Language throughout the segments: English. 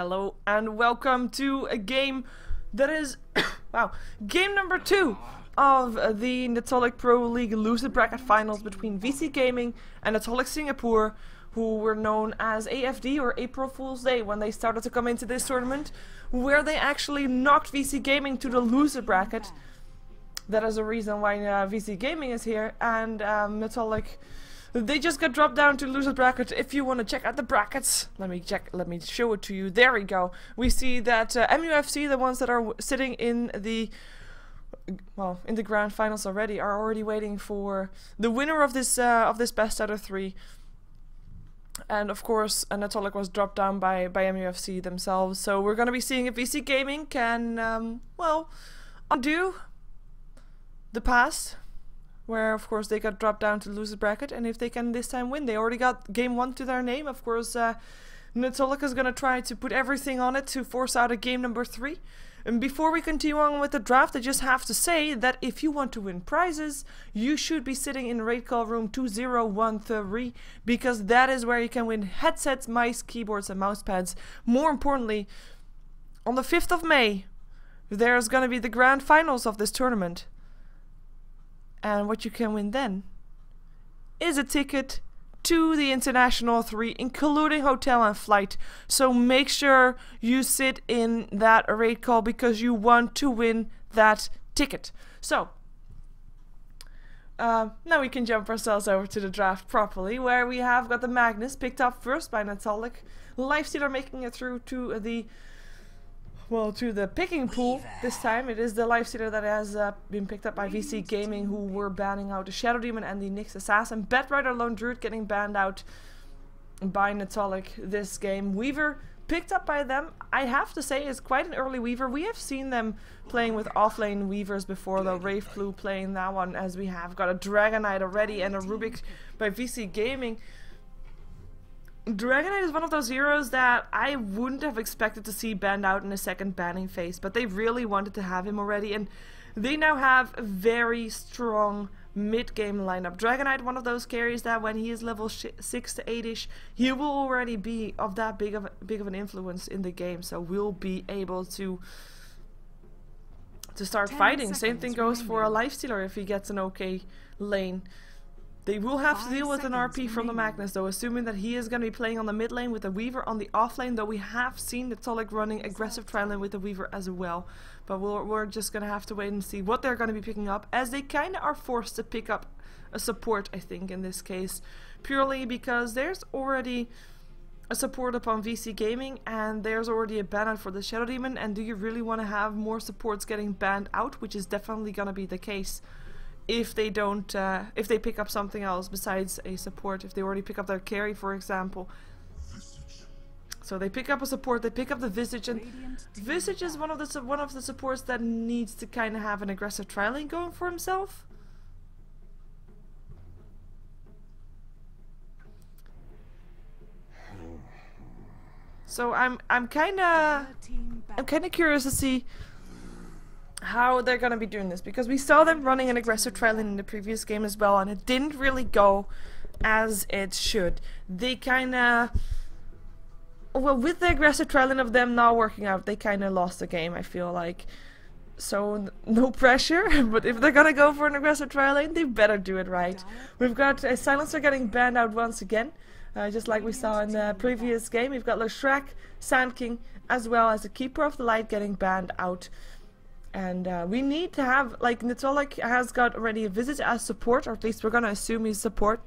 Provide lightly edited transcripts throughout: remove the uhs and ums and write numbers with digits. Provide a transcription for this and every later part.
Hello and welcome to a game that is, wow, game number 2 of the Netolic Pro League loser bracket finals between Vici Gaming and Netolic Singapore, who were known as AFD or April Fool's Day when they started to come into this tournament, where they actually knocked Vici Gaming to the loser bracket. That is the reason why Vici Gaming is here, and Netolic, they just got dropped down to loser bracket. If you want to check out the brackets, let me show it to you. There we go. We see that MUFC, the ones that are sitting in the grand finals already, are already waiting for the winner of this best out of 3. And of course, Netolic was dropped down by MUFC themselves. So we're gonna be seeing if Vici Gaming can undo the past, where of course they got dropped down to loser bracket, and if they can this time win. They already got game 1 to their name. Of course, Netolic is gonna try to put everything on it to force out a game number 3. And before we continue on with the draft, I just have to say that if you want to win prizes, you should be sitting in raid call room 2013, because that is where you can win headsets, mice, keyboards and mouse pads. More importantly, on the 5th of May, there's gonna be the grand finals of this tournament. And what you can win then is a ticket to the International 3, including hotel and flight. So make sure you sit in that raid call because you want to win that ticket. So now we can jump ourselves over to the draft properly, where we have got the Magnus picked up first by Netolic. Lifestealer making it through to the picking pool. This time it is the Lifestealer that has been picked up by Vici Gaming, who were banning out the Shadow Demon and the Nyx Assassin. Bedrider Lone Druid getting banned out by Netolic this game. Weaver picked up by them. I have to say is quite an early Weaver. We have seen them playing with offlane Weavers before, though. Rave Blue playing that one, as we have got a Dragonite already and a Rubik by Vici Gaming. Dragonite is one of those heroes that I wouldn't have expected to see banned out in a second banning phase, but they really wanted to have him already, and they now have a very strong mid-game lineup. Dragonite, one of those carries that when he is level 6 to 8ish, he will already be of that big of an influence in the game, so we'll be able to start fighting. Same thing goes for a Lifestealer if he gets an okay lane. They will have to deal with an RP from the Magnus, though, assuming that he is going to be playing on the mid lane with the Weaver on the off lane, though we have seen Netolic running aggressive tri-lane with the Weaver as well. But we're just going to have to wait and see what they're going to be picking up, as they kind of are forced to pick up a support, I think, in this case. Purely because there's already a support upon Vici Gaming, and there's already a ban out for the Shadow Demon, and do you really want to have more supports getting banned out, which is definitely going to be the case. If they don't, if they pick up something else besides a support, if they already pick up their carry, for example. So they pick up a support, they pick up the Visage, and Visage is one of the supports that needs to kind of have an aggressive tri-lane going for himself. So I'm kind of curious to see how they're gonna be doing this, because we saw them running an aggressive tri-lane in the previous game as well, and it didn't really go as it should. They kinda, well, with the aggressive tri-lane of them not working out, they kinda lost the game, I feel like. So no pressure, but if they're gonna go for an aggressive tri-lane, they better do it right. We've got a Silencer getting banned out once again, just like we saw in the previous game. We've got Shrek, Sand King, as well as the Keeper of the Light getting banned out. And we need to have, like, Netolic has got already a Visit as support, or at least we're gonna assume he's support.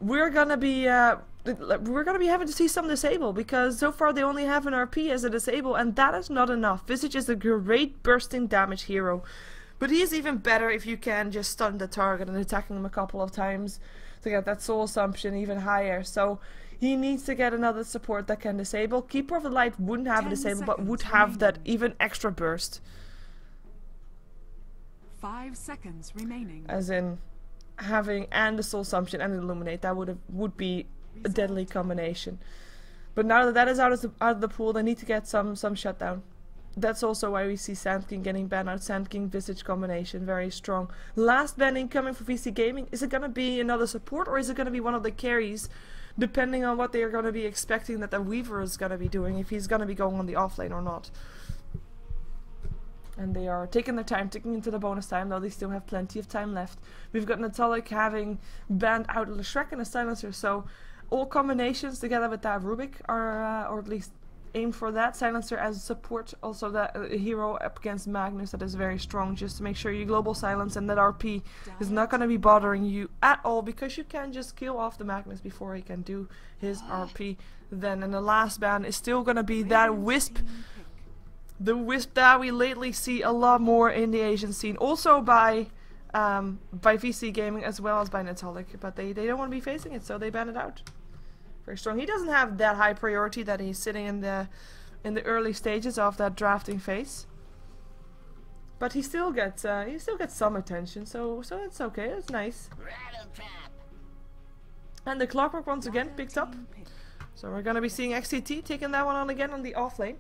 We're gonna be having to see some disable, because so far they only have an RP as a disable, and that is not enough. Visage is a great bursting damage hero, but he is even better if you can just stun the target and attacking them a couple of times to get that soul assumption even higher. So he needs to get another support that can disable. Keeper of the Light wouldn't have a disable, but would have that even extra burst. 5 seconds remaining. As in having and the soul assumption and illuminate, that would be a deadly combination. But now that that is out of the pool, they need to get some shutdown. That's also why we see Sand King getting banned out. Sand King Visage combination, very strong. Last banning coming for Vici Gaming. Is it gonna be another support, or is it gonna be one of the carries depending on what they are going to be expecting that the Weaver is going to be doing, if he's going to be going on the offlane or not. And they are taking their time, ticking into the bonus time, though they still have plenty of time left. We've got netolic having banned out a Shrek and a Silencer, so all combinations together with that Rubik are, or at least aim for that. Silencer as support, also that hero up against Magnus that is very strong, just to make sure you global silence, and that RP is not going to be bothering you at all, because you can just kill off the Magnus before he can do his RP then. And the last ban is still going to be that Wisp. The Wisp that we lately see a lot more in the Asian scene, also by Vici Gaming as well as by netolic, but they don't want to be facing it, so they ban it out. Very strong. He doesn't have that high priority that he's sitting in the early stages of that drafting phase, but he still gets some attention, so it's okay. It's nice. And the Clockwork once again picked up, so we're gonna be seeing XCT taking that one on again on the offlane.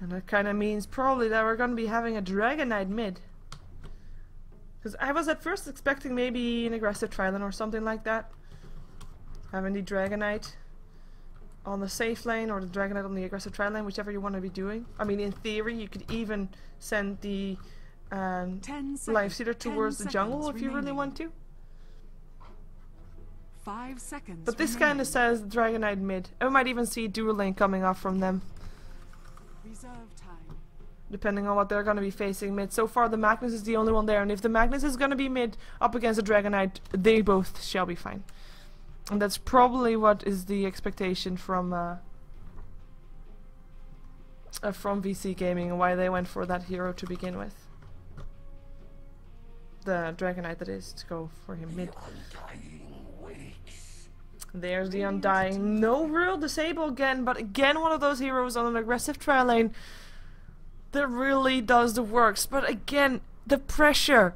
And that kind of means probably that we're going to be having a Dragon Knight mid. Because I was at first expecting maybe an aggressive Trilon or something like that. Having the Dragon Knight on the safe lane, or the Dragon Knight on the aggressive Trilon, whichever you want to be doing. I mean, in theory, you could even send the Life Stealer towards the jungle if you really want to. 5 seconds. But this kind of says Dragon Knight mid. I might even see dual lane coming off from them, depending on what they're going to be facing mid. So far the Magnus is the only one there, and if the Magnus is going to be mid up against the Dragon Knight, they both shall be fine. And that's probably what is the expectation from Vici Gaming, and why they went for that hero to begin with. The Dragon Knight, that is, to go for him mid. There's the Undying. No real disable again, but again one of those heroes on an aggressive trial lane that really does the works. But again, the pressure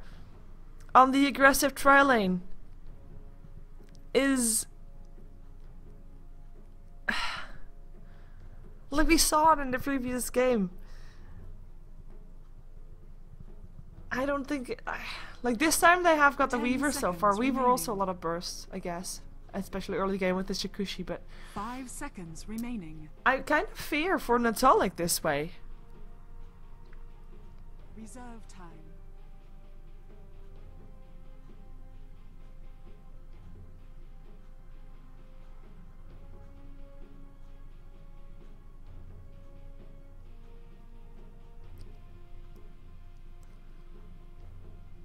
on the aggressive trial lane is like we saw it in the previous game. I don't think like this time they have got the Weaver so far. Weaver also a lot of bursts, I guess, especially early game with the Shikushi, but 5 seconds remaining. I kind of fear for netolic this way. Reserve time.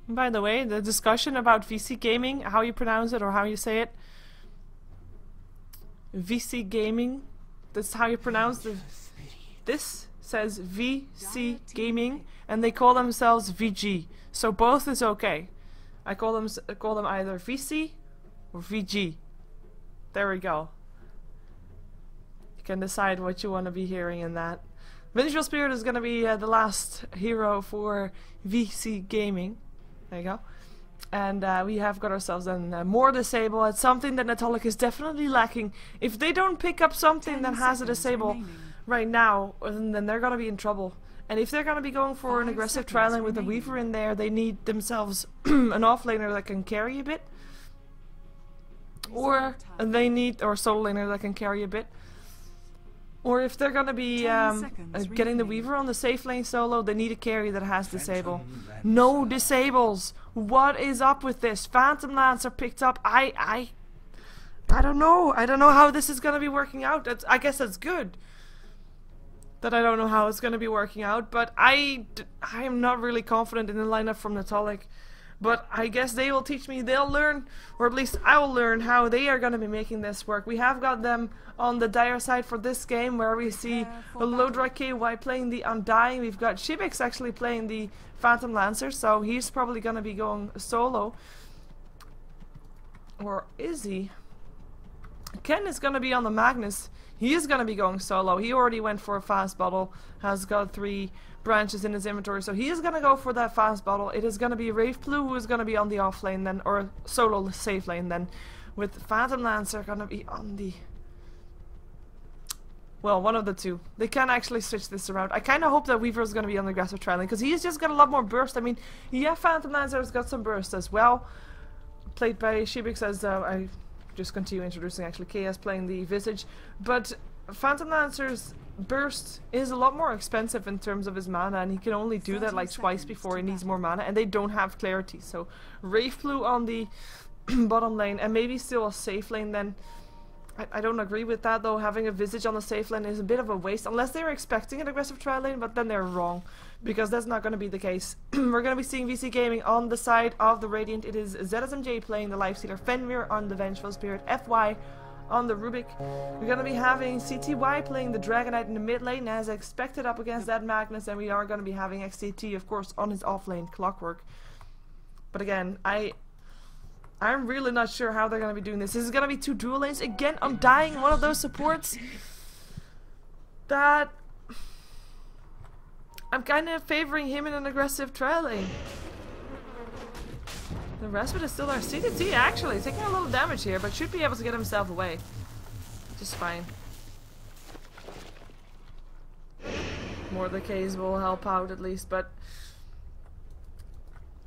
By the way, the discussion about Vici Gaming, how you pronounce it or how you say it. Vici Gaming, that's how you pronounce it. This says Vici Gaming, and they call themselves VG. So both is okay. I call them either Vici or VG. There we go. You can decide what you want to be hearing in that. Vengeful Spirit is going to be the last hero for Vici Gaming. There you go. And we have got ourselves more disable. It's something that netolic is definitely lacking. If they don't pick up something that has a disable right now, then they're going to be in trouble. And if they're going to be going for an aggressive trial lane with a Weaver in there, they need themselves an offlaner that can carry a bit. Or they need, or solo laner that can carry a bit. Or if they're gonna be getting the Weaver on the safe lane solo, they need a carry that has disable. No disables! What is up with this? Phantom Lancer picked up. I don't know. I don't know how this is gonna be working out. I guess that's good that I don't know how it's gonna be working out, but I am not really confident in the lineup from netolic. But I guess they will teach me, they'll learn, or at least I will learn how they are going to be making this work. We have got them on the dire side for this game, where we see Lodra KY playing the Undying. We've got Shibix actually playing the Phantom Lancer, so he's probably going to be going solo. Or is he? Ken is going to be on the Magnus. He is going to be going solo. He already went for a fast bottle, has got 3 branches in his inventory, so he is going to go for that fast bottle. It is going to be Wraith Blue who is going to be on the off lane then, or solo safe lane then, with Phantom Lancer going to be on the... Well, one of the two. They can actually switch this around. I kind of hope that Weaver is going to be on the aggressive trial lane, because he's just got a lot more burst. I mean, yeah, Phantom Lancer has got some burst as well. played by Sheever says, I just continue introducing actually KS playing the Visage, but Phantom Lancer's burst is a lot more expensive in terms of his mana, and he can only do that like twice before he needs more mana, and they don't have clarity. So Wraith Flu on the bottom lane, and maybe still a safe lane then. I don't agree with that though. Having a Visage on the safe lane is a bit of a waste, unless they were expecting an aggressive tri lane, but then they're wrong, because that's not going to be the case. We're going to be seeing Vici Gaming on the side of the Radiant. It is ZSMJ playing the Lifestealer, Fenrir on the Vengeful Spirit, FY on the Rubik. We're going to be having CTY playing the Dragonite in the mid lane, as expected, up against that Magnus, and we are going to be having XTT, of course, on his off lane, Clockwork. But again, I'm really not sure how they're going to be doing this. This is going to be 2 dual lanes. Again, I'm dying one of those supports that I'm kind of favoring him in an aggressive tri lane. The rest of it is still there. CTT actually taking a little damage here, but should be able to get himself away. Just fine. More the case will help out at least, but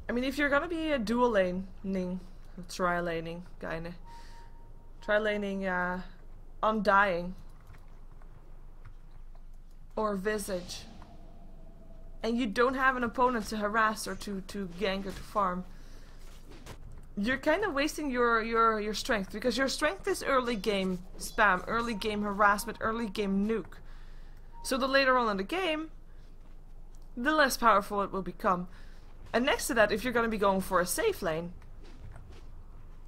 I mean, if you're going to be a dual laning, tri-laning, kinda. Tri-laning, Undying. Or Visage. And you don't have an opponent to harass or to gank or to farm. You're kind of wasting your strength, because your strength is early game spam, early game harassment, early game nuke. So the later on in the game, the less powerful it will become. And next to that, if you're going to be going for a safe lane,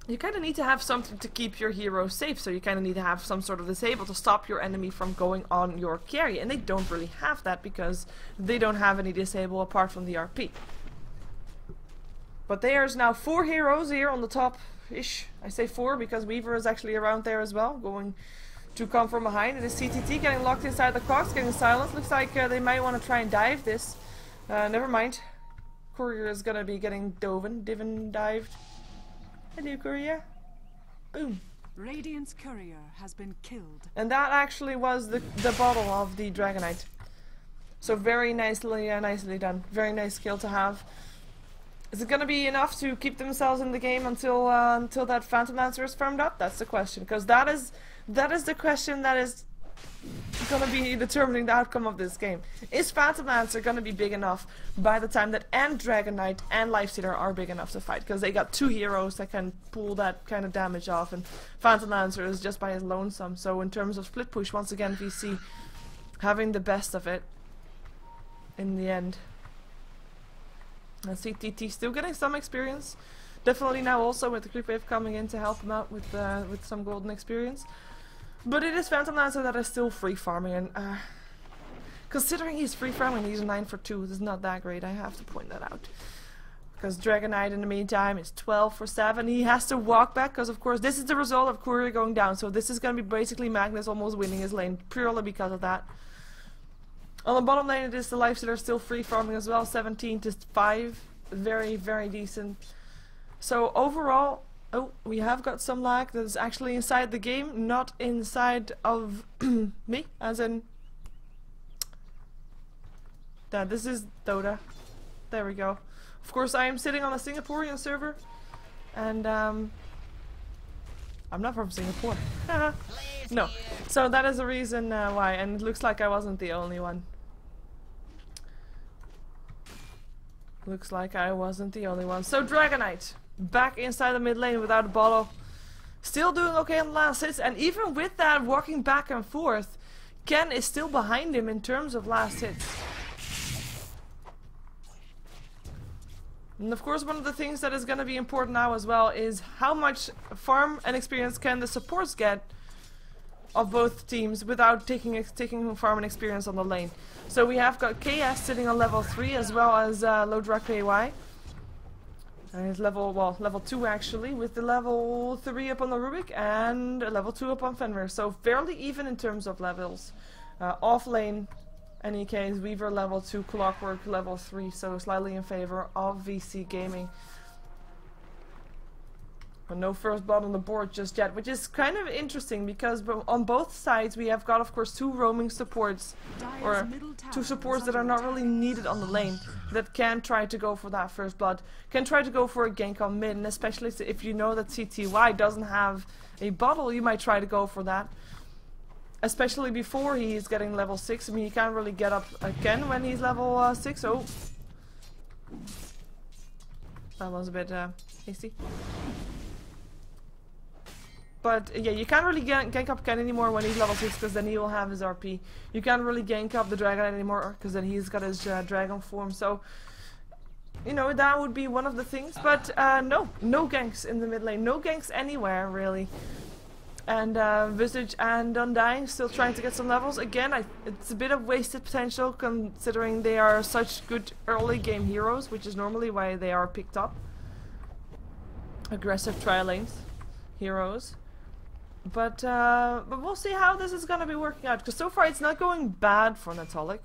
you kind of need to have something to keep your hero safe, so you kind of need to have some sort of disable to stop your enemy from going on your carry, and they don't really have that because they don't have any disable apart from the RP. But there's now 4 heroes here on the top-ish. I say 4 because Weaver is actually around there as well, going to come from behind. It is CTT getting locked inside the clocks, getting silenced. Looks like they might want to try and dive this. Never mind. Courier is gonna be getting dived. Hello, Courier. Boom. Radiant's courier has been killed. And that actually was the bottle of the Dragonite. So very nicely done. Very nice kill to have. Is it gonna be enough to keep themselves in the game until that Phantom Lancer is firmed up? That's the question, because that is the question that is gonna be determining the outcome of this game. Is Phantom Lancer gonna be big enough by the time that and Dragonite and Lifestealer are big enough to fight? Because they got 2 heroes that can pull that kind of damage off, and Phantom Lancer is just by his lonesome. So in terms of split push, once again VC having the best of it in the end. And CTT still getting some experience. Definitely now also with the creep wave coming in to help him out with some golden experience. But it is Phantom Lancer that is still free farming, and considering he's free farming, he's a 9 for 2. This is not that great, I have to point that out. Because Dragonite in the meantime is 12 for 7. He has to walk back, because of course this is the result of Courier going down. So this is going to be basically Magnus almost winning his lane, purely because of that. On the bottom lane it is the Lifestealer still free farming as well, 17 to 5. Very, very decent. So overall, oh, we have got some lag that is actually inside the game, not inside of me, as in... this is Dota. There we go. Of course I am sitting on a Singaporean server, and I'm not from Singapore. No. So that is the reason why, and it looks like I wasn't the only one. Looks like I wasn't the only one. So Dragonite, back inside the mid lane without a bottle. Still doing okay on the last hits, and even with that walking back and forth, Ken is still behind him in terms of last hits. And of course one of the things that is going to be important now as well is how much farm and experience can the supports get of both teams without taking farm and experience on the lane. So we have got KS sitting on level 3 as well as Lodrak PY. And it's level 2 actually, with the level 3 up on the Rubik and a level 2 up on Fenrir. So fairly even in terms of levels. Off lane, any case, Weaver level 2, Clockwork level 3, so slightly in favor of VC Gaming. But no first blood on the board just yet, which is kind of interesting because on both sides we have got, of course, 2 roaming supports, or 2 supports that are not really needed on the lane, that can try to go for that first blood, can try to go for a gank on mid, and especially if you know that CTY doesn't have a bottle, you might try to go for that. Especially before he's getting level 6. I mean, he can't really get up again when he's level 6. Oh, that was a bit hasty. But yeah, you can't really gank up Ken anymore when he's level 6, because then he will have his RP. You can't really gank up the Dragon anymore, because then he's got his Dragon form. So, you know, that would be one of the things. But no ganks in the mid lane. No ganks anywhere, really. And Visage and Undying still trying to get some levels. Again, it's a bit of wasted potential, considering they are such good early game heroes, which is normally why they are picked up. Aggressive tri-lanes heroes. But we'll see how this is going to be working out, because so far it's not going bad for netolic.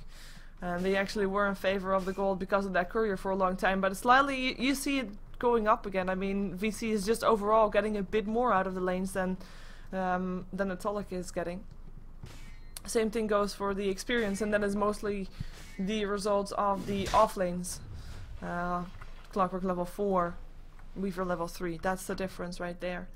And they actually were in favor of the gold because of that courier for a long time, but slightly you see it going up again. I mean, Vici is just overall getting a bit more out of the lanes than netolic is getting. Same thing goes for the experience, and that is mostly the results of the off lanes. Clockwork level 4, Weaver level 3. That's the difference right there.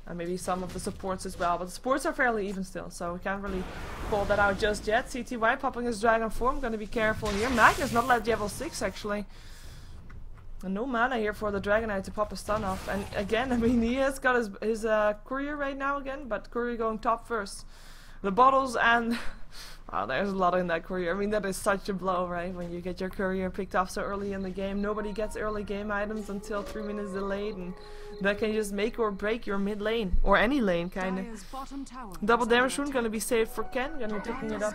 And maybe some of the supports as well, but the supports are fairly even still, so we can't really call that out just yet. CTY popping his Dragon form, gonna be careful here. Magnus not at level 6 actually. And no mana here for the Dragonite to pop a stun off. And again, I mean, he has got his courier right now again, but courier going top first. The bottles and... wow, there's a lot in that courier. I mean, that is such a blow, right? When you get your courier picked off so early in the game. Nobody gets early game items until 3 minutes delayed, and that can just make or break your mid lane. Or any lane, kind of. Double damage rune gonna be saved for Ken, gonna be picking it up.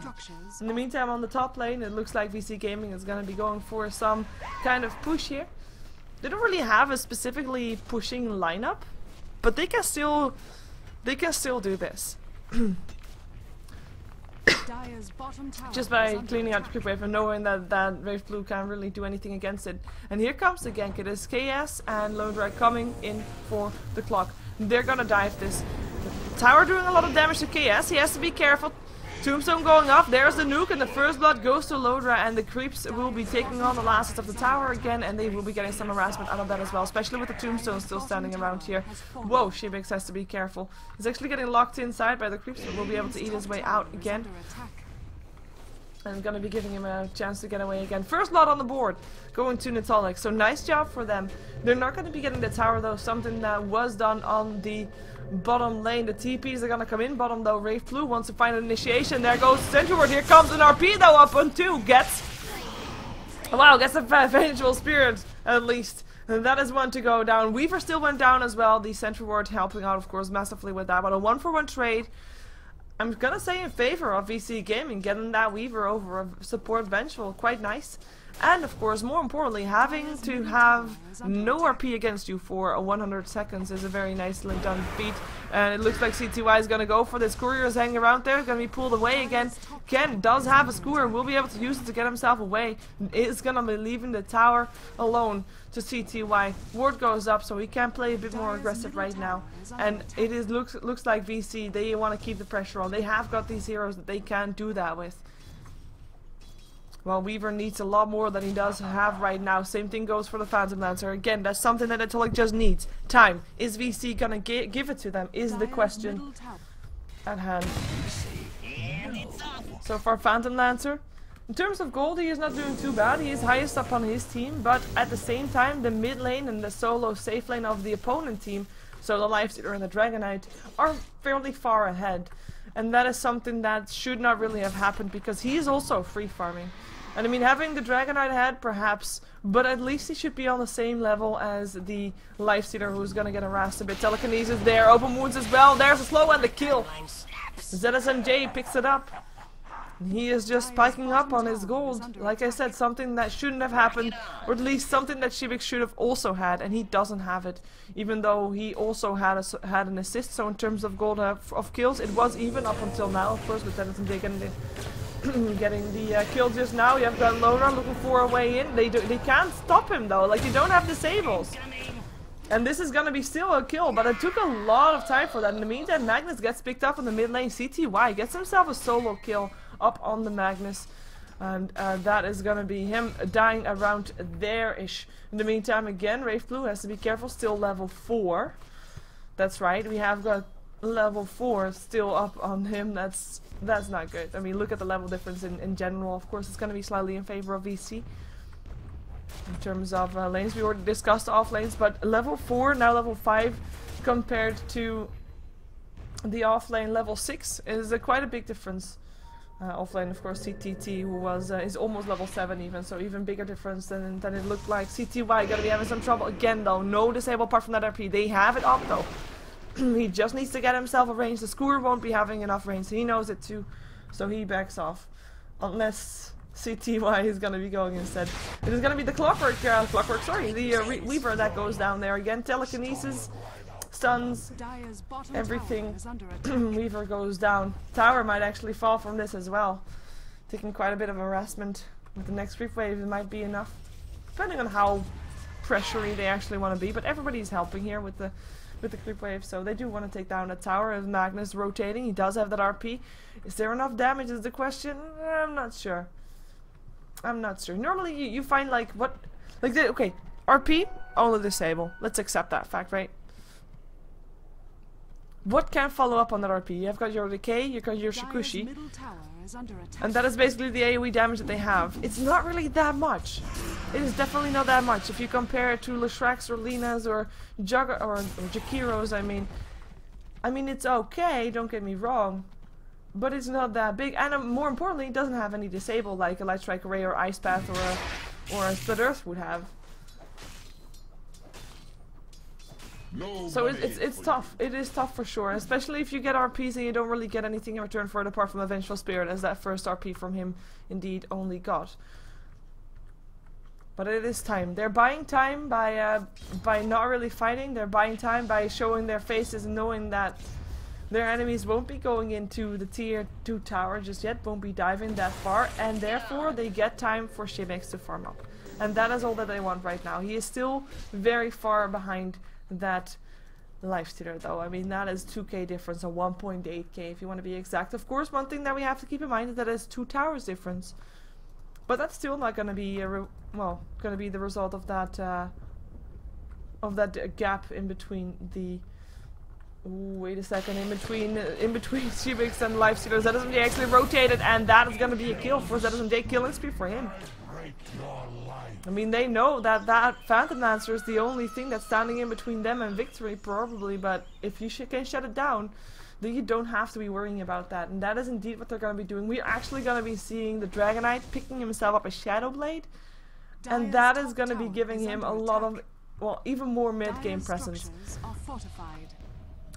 In the meantime, on the top lane, it looks like Vici Gaming is gonna be going for some kind of push here. They don't really have a specifically pushing lineup, but they can still do this. Just by cleaning out the creep wave and knowing that Wave Blue can't really do anything against it. And here comes the gank. It is KS and Lone Drag coming in for the clock. They're gonna dive this. The tower doing a lot of damage to KS. He has to be careful. Tombstone going off. There's the nuke, and the first blood goes to Lodra, and the creeps will be taking on the last of the tower again, and they will be getting some harassment out of that as well, especially with the Tombstone still standing around here. Whoa, Sheever has to be careful. He's actually getting locked inside by the creeps, but will be able to eat his way out again. And gonna be giving him a chance to get away again. First blood on the board, going to netolic, so nice job for them. They're not gonna be getting the tower though, something that was done on the bottom lane. The TPs are gonna come in bottom though. Wraith Blue wants to find an initiation. There goes Central. Here comes an RP though up on 2. Gets a vengeful spirit at least. And that is one to go down. Weaver still went down as well. The Central Ward helping out of course massively with that. But a 1-for-1 trade, I'm gonna say in favor of Vici Gaming, getting that Weaver over a support vengeful. Quite nice. And of course, more importantly, having to have no RP against you for 100 seconds is a very nicely done feat. And it looks like CTY is going to go for this. Courier is hanging around there, going to be pulled away again. Ken does have a skewer, will be able to use it to get himself away. Is going to be leaving the tower alone to CTY. Ward goes up, so he can play a bit more aggressive right now. And it is looks like VC, they want to keep the pressure on. They have got these heroes that they can do that with. Well, Weaver needs a lot more than he does have right now. Same thing goes for the Phantom Lancer. Again, that's something that netolic just needs. Time. Is VC gonna give it to them? Is the question at hand. So for Phantom Lancer, in terms of gold, he is not doing too bad. He is highest up on his team, but at the same time, the mid lane and the solo safe lane of the opponent team, so the Lifestealer and the Dragonite, are fairly far ahead. And that is something that should not really have happened, because he is also free farming. And I mean, having the Dragonite ahead, perhaps, but at least he should be on the same level as the Lifestealer, who's gonna get harassed a bit. Telekinesis there, open wounds as well. There's a slow and the kill. ZSMJ picks it up. He is just spiking up on his gold. Like I said, something that shouldn't have happened, or at least something that Sheever should have also had, and he doesn't have it. Even though he also had an assist, so in terms of gold of kills, it was even up until now. Of course, with ZSMJ getting the kill just now. You have got Lora looking for a way in. They can't stop him though. Like, you don't have disables. And this is gonna be still a kill, but it took a lot of time for that. In the meantime, Magnus gets picked up in the mid lane. CTY gets himself a solo kill up on the Magnus. And that is gonna be him dying around there-ish. In the meantime, again, Wraith Blue has to be careful, still level 4. That's right, we have got level 4 still up on him. That's not good. I mean, look at the level difference in general. Of course, it's gonna be slightly in favor of Vici. In terms of lanes, we already discussed off lanes, but level 4, now level 5, compared to the off lane level 6 is quite a big difference. Off lane, of course, CTT, who was is almost level 7 even, so even bigger difference than it looked like. CTY gonna be having some trouble again though. No disable apart from that RP. They have it up though. He just needs to get himself a range. The Skewer won't be having enough range. He knows it too, so he backs off. Unless CTY is gonna be going instead. It is gonna be the the Weaver that goes down there again. Telekinesis, stuns, everything. Weaver goes down. Tower might actually fall from this as well. Taking quite a bit of harassment. With the next creep wave, it might be enough. Depending on how pressury they actually want to be. But everybody's helping here with the creep wave, so they do want to take down the tower. As Magnus rotating, he does have that RP. Is there enough damage is the question? I'm not sure. I'm not sure. Normally you find like what, like the, okay, RP, only disable. Let's accept that fact, right? What can follow up on that RP? You've got your decay, you've got your Shikushi, and that is basically the AoE damage that they have. It's not really that much. It is definitely not that much if you compare it to Leshrax or Lina's or Jakiro's. I mean it's okay. Don't get me wrong. But it's not that big, and more importantly, it doesn't have any disable like a Light Strike Array or Ice Path or a Split Earth would have. So it's tough. It is tough for sure, especially if you get RPs and you don't really get anything in return for it apart from a Vengeful Spirit, as that first RP from him indeed only got. But it is time. They're buying time by not really fighting. They're buying time by showing their faces and knowing that their enemies won't be going into the tier 2 tower just yet, won't be diving that far, and therefore they get time for Sheever to farm up. And that is all that they want right now. He is still very far behind that lifestealer though. I mean, that is 2k difference, or 1.8k if you want to be exact. Of course, one thing that we have to keep in mind is that it's 2 towers difference. But that's still not going to be the result of that gap in between the wait a second, in between Sheever and lifestealers. ZSMJ actually rotated, and that is going to be a kill for ZSMJ, killing spree for him. I mean, they know that that Phantom Lancer is the only thing that's standing in between them and victory, probably, but if you can shut it down, then you don't have to be worrying about that, and that is indeed what they're going to be doing. We're actually going to be seeing the Dragonite picking himself up a Shadow Blade, and that is going to be giving him a lot of, well, even more mid-game presence.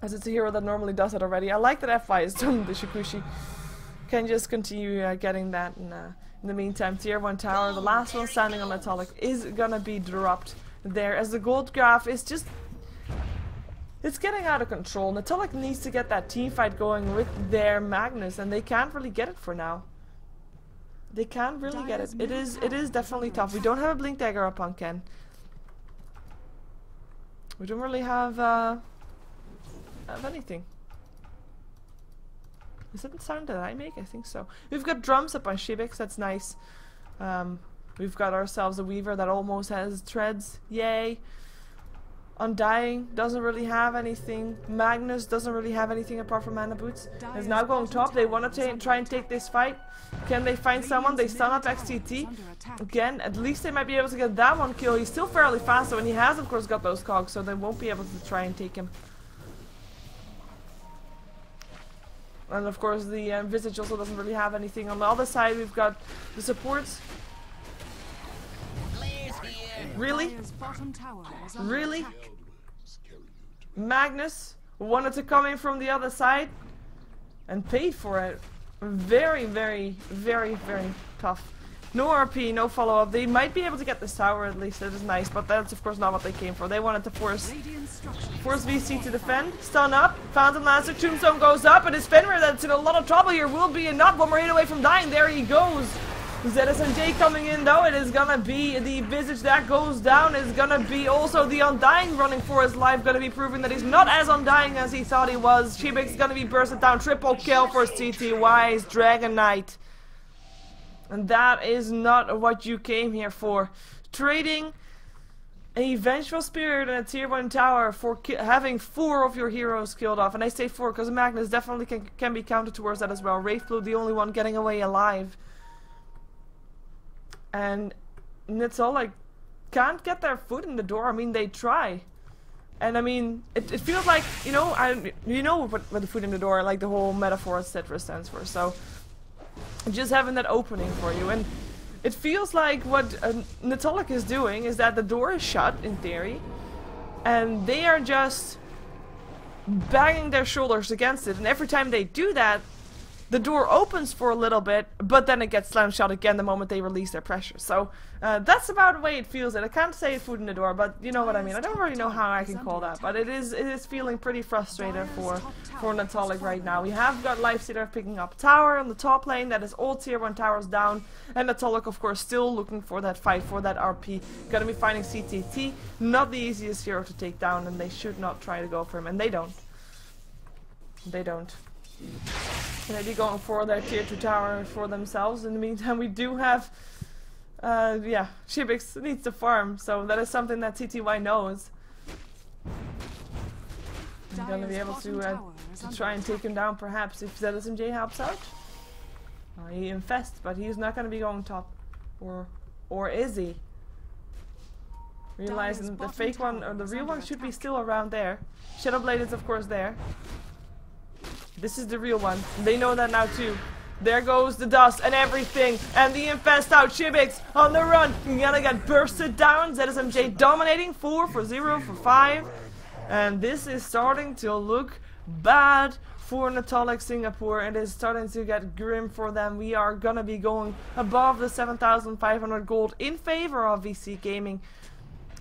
As it's a hero that normally does it already. I like that FY is done the Shikushi. Can just continue getting that. And, in the meantime, tier 1 tower, the last one standing on Netolic, is gonna be dropped there. As the gold graph is just... it's getting out of control. Netolic needs to get that team fight going with their Magnus, and they can't really get it for now. They can't really get it. It is definitely tough. We don't have a Blink Dagger up on Ken. We don't really have anything. Is that the sound that I make? I think so. We've got drums up on Shibix, that's nice. We've got ourselves a Weaver that almost has treads. Yay. Undying doesn't really have anything. Magnus doesn't really have anything apart from mana boots. Is now going top. They want to try and take this fight. Can they find someone? They stun up XTT. Again, at least they might be able to get that one kill. He's still fairly fast though, and he has of course got those cogs, so they won't be able to try and take him. And of course the Vici also doesn't really have anything. On the other side we've got the supports. Really? Really? Magnus wanted to come in from the other side and paid for it. Very, very, very, very tough. No RP, no follow-up. They might be able to get this tower at least. That is nice, but that's of course not what they came for. They wanted to force Vici to defend. Stun up. Phantom Lancer. Tombstone goes up, and his Fenrir that's in a lot of trouble here will be enough. One more hit away from dying. There he goes. ZSMJ coming in though. It is gonna be the Visage that goes down. It's gonna be also the Undying running for his life. Gonna be proving that he's not as Undying as he thought he was. Sheever is gonna be bursted down. Triple kill for CTY's Dragon Knight. And that is not what you came here for. Trading a Vengeful Spirit and a tier 1 tower for having 4 of your heroes killed off. And I say 4 because Magnus definitely can be counted towards that as well. Wraithblue the only one getting away alive. And netolic can't get their foot in the door. I mean, they try. And I mean, it feels like, you know, what the foot in the door, like the whole metaphor Citra stands for. So, just having that opening for you. And it feels like what netolic is doing is that the door is shut, in theory. And they are just banging their shoulders against it. And every time they do that, the door opens for a little bit, but then it gets slammed shut again the moment they release their pressure. So that's about the way it feels. And I can't say foot in the door, but you know what I mean. I don't really know how I can call that, but it is feeling pretty frustrated for netolic right now. We have got Lifestealer picking up tower on the top lane. That is all tier 1 towers down, and netolic of course still looking for that fight for that RP. Gonna be finding CTT, not the easiest hero to take down, and they should not try to go for him, and they don't. They don't. Maybe going for their tier 2 tower for themselves. In the meantime, we do have, yeah, Sheever needs to farm, so that is something that TTY knows. I'm gonna be able to try and take him down, perhaps, if ZSMJ helps out. He infests, but he's not gonna be going top. Or is he? Realizing the fake one, or the real one should be still around there. Shadowblade is of course there. This is the real one. They know that now too. There goes the dust and everything. And the infest out. Sheever on the run. Gonna get bursted down. ZSMJ dominating. 4 for 0 for 5. And this is starting to look bad for netolic Singapore. It is starting to get grim for them. We are gonna be going above the 7,500 gold in favor of Vici Gaming.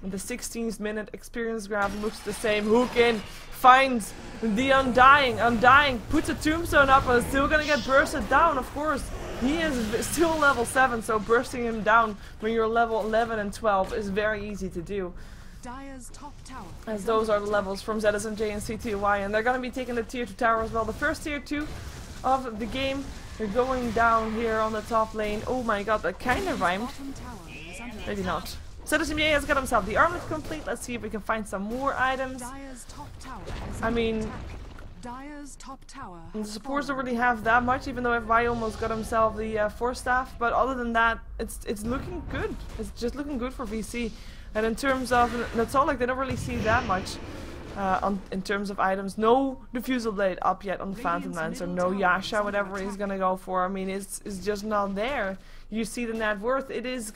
The 16th minute experience graph looks the same. Hook in, finds the Undying. Undying puts a tombstone up and is still gonna get bursted down, of course. He is still level 7, so bursting him down when you're level 11 and 12 is very easy to do. Dire's top tower, as those are the levels from ZSMJ and CTY, and they're gonna be taking the tier 2 tower as well. The first tier 2 of the game. They're going down here on the top lane. Oh my god, that kinda rhymed. Maybe not. ZSMJ has got himself the armlet complete. Let's see if we can find some more items. I mean, the supports don't really have that much, even though FY almost got himself the Force Staff. But other than that, it's looking good. It's just looking good for VC. And in terms of netolic, they don't really see that much in terms of items. No Diffusal Blade up yet on the Phantom Lance, or no Yasha, whatever he's gonna go for. I mean, it's just not there. You see the net worth. It is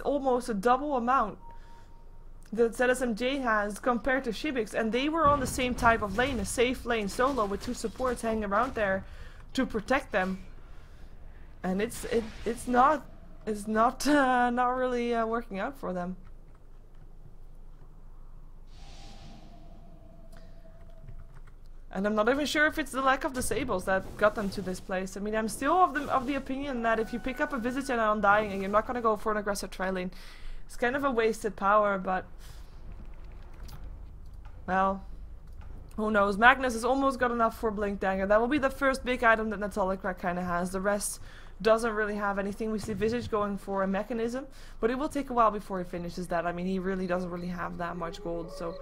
almost a double amount that ZSMJ has compared to Sheever, and they were on the same type of lane, a safe lane solo with 2 supports hanging around there to protect them. And it's not really working out for them. And I'm not even sure if it's the lack of disables that got them to this place. I mean, I'm still of the opinion that if you pick up a Vici and an Undying and you're not gonna go for an aggressive tri-lane, it's kind of a wasted power, but well, who knows. Magnus has almost got enough for Blink Dagger. That will be the first big item that netolic kinda has. The rest doesn't really have anything. We see Visage going for a mechanism, but it will take a while before he finishes that. I mean, he really doesn't really have that much gold, so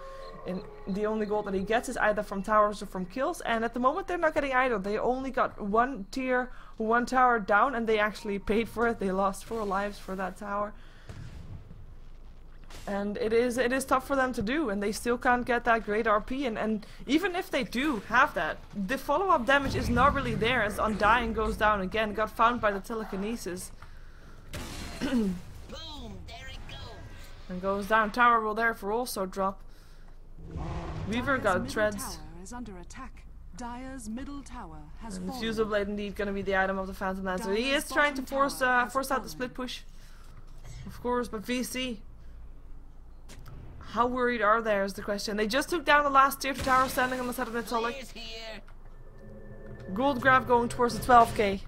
the only gold that he gets is either from towers or from kills, and at the moment they're not getting either. They only got 1 tier, 1 tower down, and they actually paid for it. They lost 4 lives for that tower. And it is tough for them to do, and they still can't get that great RP, and even if they do have that, the follow-up damage is not really there, as Undying goes down again, got found by the telekinesis. Boom, there it goes. And goes down. Tower will therefore also drop. Weaver got treads. Dire's middle tower has and the Diffusal Blade indeed gonna be the item of the Phantom Lancer. He is trying to force out the split push, of course, but VC, how worried are they is the question. They just took down the last tier 2 tower standing on the side of netolic. Gold grab going towards the 12k.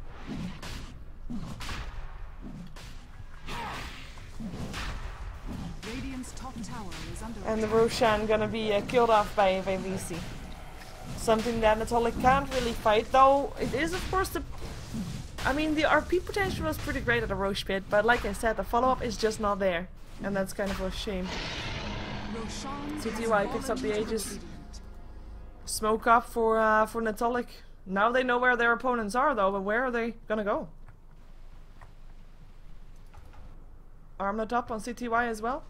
tower is under And the attack. Roshan gonna be killed off by Vici. Something that Netolic can't really fight, though it is of course the... I mean, the RP potential was pretty great at the Roche pit, but like I said, the follow-up is just not there. And that's kind of a shame. Roshan CTY has picks up the fallen to Aegis. gradient. Smoke up for Netolic. Now they know where their opponents are, though, but where are they gonna go? Armlet up on CTY as well.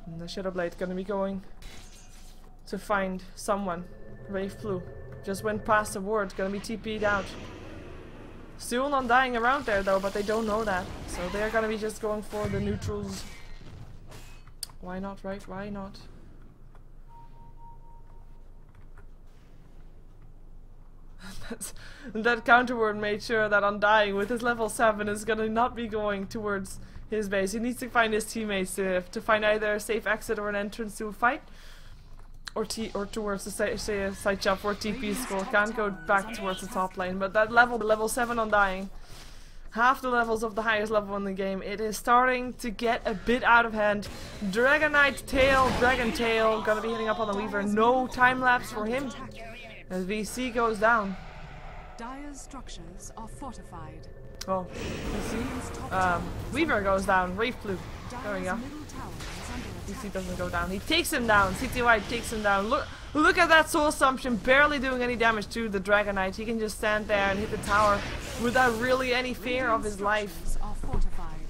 And the Shadowblade gonna be going to find someone. Wave flew. Just went past the ward, gonna be TP'd out. Still undying around there though, but they don't know that. So they're gonna be just going for the neutrals. Why not, right? Why not? That counter ward made sure that Undying with his level 7 is gonna not be going towards his base. He needs to find his teammates to find either a safe exit or an entrance to a fight. Or towards the side jump where TP score can't go back towards the top lane. But that level 7 Undying, half the levels of the highest level in the game, it is starting to get a bit out of hand. Dragon Tail gonna be hitting up on the Weaver. No time lapse for him as VC goes down. Dire's structures are fortified. Oh, VC. Weaver goes down. Wave flew. There we go. Dire's middle tower is under attack. VC doesn't go down. He takes him down. CTY takes him down. Look at that soul assumption, barely doing any damage to the Dragon Knight. He can just stand there and hit the tower without really any fear of his life. Structures are fortified.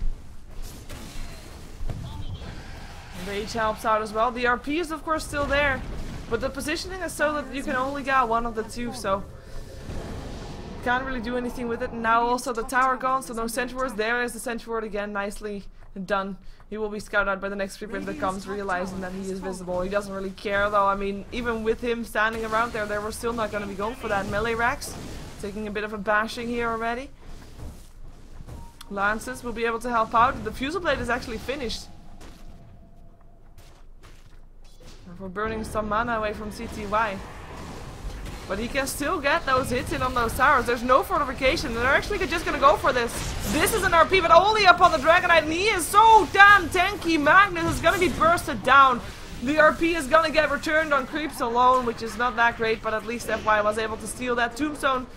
Rage helps out as well. The RP is of course still there, but the positioning is so that you can only get one of the two, so can't really do anything with it. And now also the tower gone, so no sentry wards. There is the sentry ward again, nicely done. He will be scouted out by the next creeper that comes, realizing that he is visible. He doesn't really care though. I mean, even with him standing around there, they were still not going to be going for that. Melee racks, taking a bit of a bashing here already. Lances will be able to help out. The Fusel Blade is actually finished. We're burning some mana away from CTY. But he can still get those hits in on those towers. There's no fortification. They're actually just gonna go for this. This is an RP, but only up on the Dragon Knight, and he is so damn tanky. Magnus is gonna be bursted down. The RP is gonna get returned on creeps alone, which is not that great, but at least FY was able to steal that. Tombstone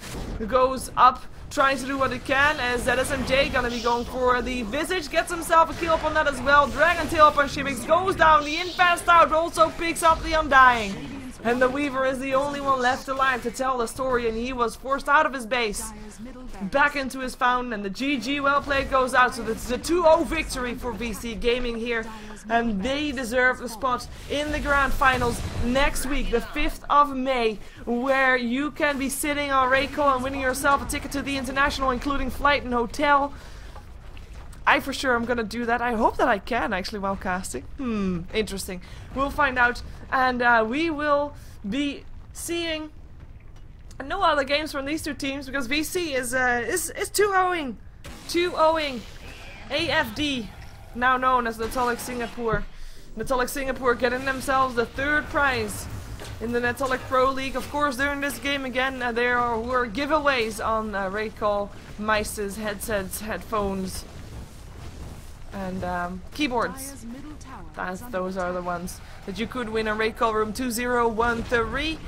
goes up, trying to do what it can, as ZSMJ gonna be going for the Visage, gets himself a kill up on that as well. Dragon Tail up on Shimix, goes down, the Infast out, also picks up the Undying. And the Weaver is the only one left alive to tell the story, and he was forced out of his base, Dire's middle barracks. back into his fountain, and the GG well played goes out. So this is a 2-0 victory for Vici Gaming here, and they deserve the spot in the grand finals next week, the 5th of May, where you can be sitting on Rayco and winning yourself a ticket to the international, including flight and hotel. I for sure am gonna do that. I hope that I can actually while casting. Interesting. We'll find out, and we will be seeing no other games from these two teams because VC is 2-0ing. 2-0ing. AFD, now known as Netolic Singapore. Netolic Singapore getting themselves the 3rd prize in the Netolic Pro League. Of course, during this game again, there were giveaways on Raycall, mices, headsets, headphones, and keyboards. Dire's middle tower is under Those are the attack. ones that you could win on Raycall room 2013.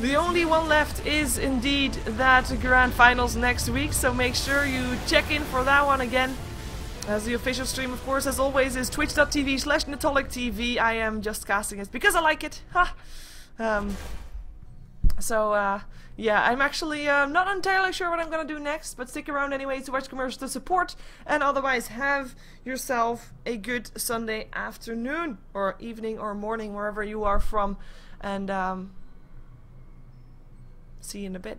The only one left is indeed that grand finals next week, so make sure you check in for that one again. As the official stream, of course, as always, is twitch.tv/NetolicTV. I am just casting it because I like it. Ha! Yeah, I'm actually not entirely sure what I'm gonna do next, but stick around anyway to watch commercials to support, and otherwise have yourself a good Sunday afternoon, or evening, or morning, wherever you are from, and see you in a bit.